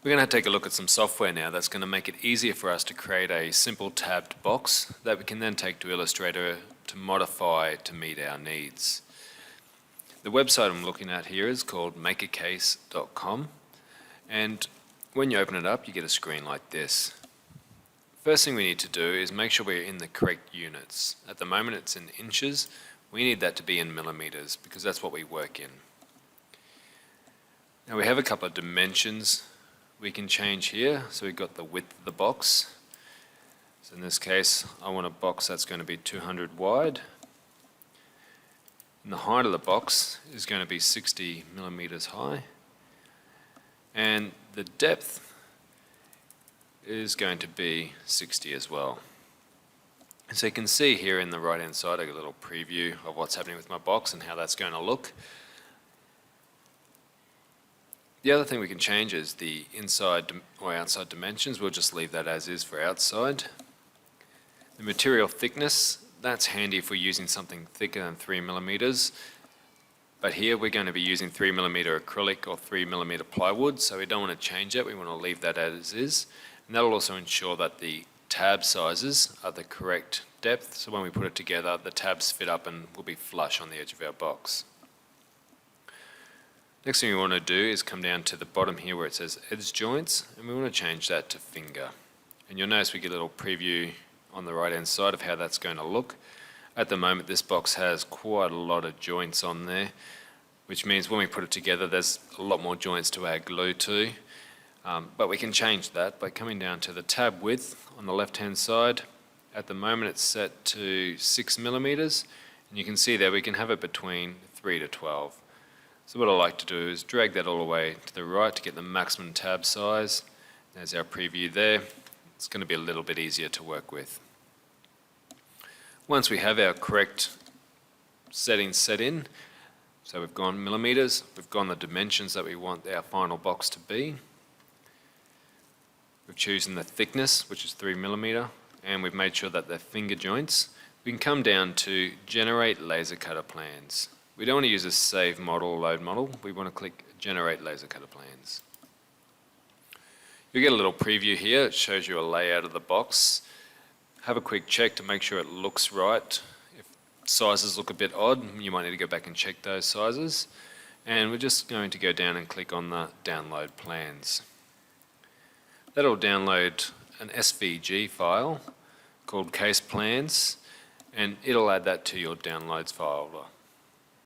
We're going to take a look at some software now that's going to make it easier for us to create a simple tabbed box that we can then take to Illustrator to modify to meet our needs. The website I'm looking at here is called Makercase.com, and when you open it up you get a screen like this. First thing we need to do is make sure we're in the correct units. At the moment it's in inches. We need that to be in millimeters because that's what we work in. Now we have a couple of dimensions we can change here. So we've got the width of the box. So in this case I want a box that's going to be 200 wide. And the height of the box is going to be 60 millimeters high. And the depth is going to be 60 as well. And so you can see here in the right hand side I got a little preview of what's happening with my box and how that's going to look. The other thing we can change is the inside or outside dimensions. We'll just leave that as is for outside. The material thickness, that's handy if we're using something thicker than 3 millimeters. But here we're going to be using 3 millimeter acrylic or 3 millimeter plywood, so we don't want to change it. We want to leave that as is. And that'll also ensure that the tab sizes are the correct depth, so when we put it together the tabs fit up and will be flush on the edge of our box. Next thing we want to do is come down to the bottom here where it says edge joints, and we want to change that to finger. And you'll notice we get a little preview on the right hand side of how that's going to look. At the moment this box has quite a lot of joints on there, which means when we put it together there's a lot more joints to add glue to. But we can change that by coming down to the tab width on the left hand side. At the moment it's set to 6 millimeters, and you can see there we can have it between 3 to 12. So what I like to do is drag that all the way to the right to get the maximum tab size. There's our preview there. It's going to be a little bit easier to work with. Once we have our correct settings set in, so we've gone millimeters, we've gone the dimensions that we want our final box to be. We've chosen the thickness, which is 3 millimeter, and we've made sure that they're finger joints. We can come down to generate laser cutter plans. We don't want to use a save model, load model. We want to click generate laser cutter plans. You get a little preview here. It shows you a layout of the box. Have a quick check to make sure it looks right. If sizes look a bit odd, you might need to go back and check those sizes. And we're just going to go down and click on the download plans. That'll download an SVG file called case plans, and it'll add that to your downloads folder.